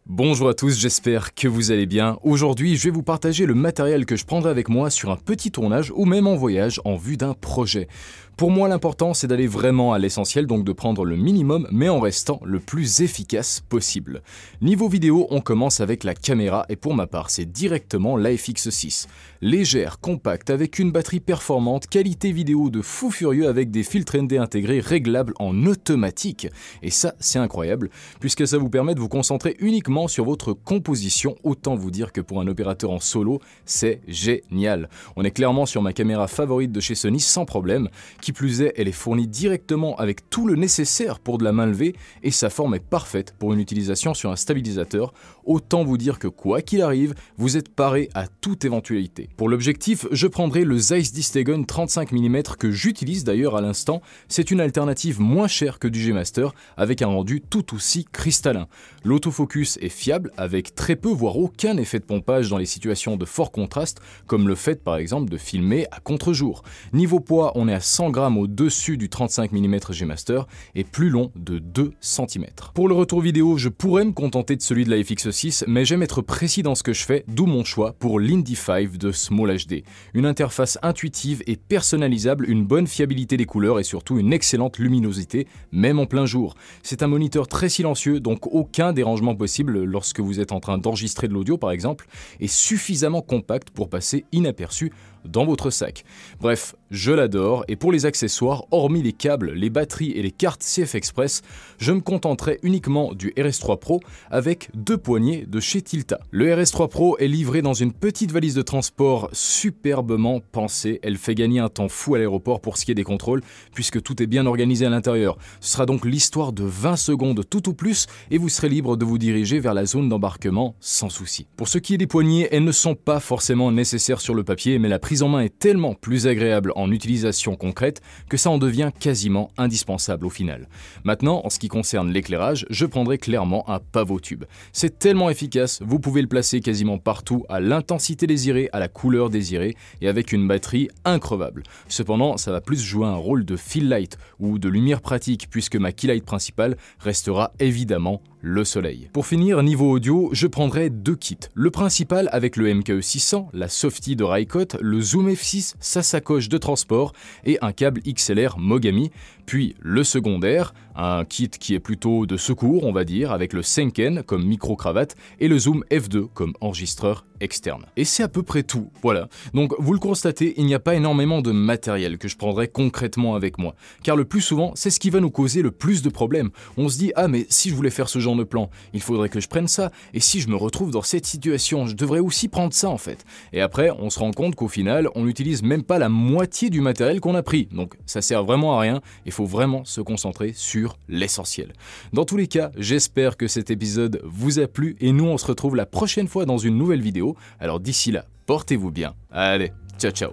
Bonjour à tous, j'espère que vous allez bien. Aujourd'hui, je vais vous partager le matériel que je prendrai avec moi sur un petit tournage ou même en voyage en vue d'un projet. Pour moi, l'important, c'est d'aller vraiment à l'essentiel, donc de prendre le minimum, mais en restant le plus efficace possible. Niveau vidéo, on commence avec la caméra, et pour ma part, c'est directement l'AFX6. Légère, compacte, avec une batterie performante, qualité vidéo de fou furieux avec des filtres ND intégrés réglables en automatique. Et ça, c'est incroyable, puisque ça vous permet de vous concentrer uniquement sur votre composition. Autant vous dire que pour un opérateur en solo, c'est génial. On est clairement sur ma caméra favorite de chez Sony sans problème. Qui plus est, elle est fournie directement avec tout le nécessaire pour de la main levée et sa forme est parfaite pour une utilisation sur un stabilisateur. Autant vous dire que quoi qu'il arrive, vous êtes paré à toute éventualité. Pour l'objectif, je prendrai le Zeiss Distagon 35 mm que j'utilise d'ailleurs à l'instant. C'est une alternative moins chère que du G-Master avec un rendu tout aussi cristallin. L'autofocus est fiable avec très peu voire aucun effet de pompage dans les situations de fort contraste comme le fait par exemple de filmer à contre-jour. Niveau poids, on est à 100 g au-dessus du 35 mm G-Master et plus long de 2 cm. Pour le retour vidéo, je pourrais me contenter de celui de la FX6, mais j'aime être précis dans ce que je fais, d'où mon choix pour l'Indy 5 de Small HD. Une interface intuitive et personnalisable, une bonne fiabilité des couleurs et surtout une excellente luminosité, même en plein jour. C'est un moniteur très silencieux, donc aucun dérangement possible lorsque vous êtes en train d'enregistrer de l'audio par exemple, et suffisamment compact pour passer inaperçu dans votre sac. Bref, je l'adore et pour les accessoires, hormis les câbles, les batteries et les cartes CF Express, je me contenterai uniquement du RS3 Pro avec 2 poignées de chez Tilta. Le RS3 Pro est livré dans une petite valise de transport superbement pensée. Elle fait gagner un temps fou à l'aéroport pour ce qui est des contrôles puisque tout est bien organisé à l'intérieur. Ce sera donc l'histoire de 20 secondes tout au plus et vous serez libre de vous diriger vers la zone d'embarquement sans souci. Pour ce qui est des poignées, elles ne sont pas forcément nécessaires sur le papier, mais la prise en main est tellement plus agréable en utilisation concrète que ça en devient quasiment indispensable au final. Maintenant, en ce qui concerne l'éclairage, je prendrai clairement un pavotube. C'est tellement efficace, vous pouvez le placer quasiment partout, à l'intensité désirée, à la couleur désirée et avec une batterie increvable. Cependant, ça va plus jouer un rôle de fill light ou de lumière pratique puisque ma key light principale restera évidemment le soleil. Pour finir, niveau audio, je prendrai 2 kits. Le principal avec le MKE 600, la Softy de Rycote, le Zoom F6, sa sacoche de transport et un câble XLR Mogami. Puis le secondaire, un kit qui est plutôt de secours, on va dire, avec le Senken comme micro-cravate et le Zoom F2 comme enregistreur externe. Et c'est à peu près tout, voilà. Donc vous le constatez, il n'y a pas énormément de matériel que je prendrai concrètement avec moi. Car le plus souvent, c'est ce qui va nous causer le plus de problèmes. On se dit, ah mais si je voulais faire ce genre de plan, il faudrait que je prenne ça. Et si je me retrouve dans cette situation, je devrais aussi prendre ça en fait. Et après, on se rend compte qu'au final, on n'utilise même pas la moitié du matériel qu'on a pris. Donc ça sert vraiment à rien, il faut vraiment se concentrer sur l'essentiel. Dans tous les cas, j'espère que cet épisode vous a plu et nous on se retrouve la prochaine fois dans une nouvelle vidéo. Alors d'ici là, portez-vous bien. Allez, ciao ciao.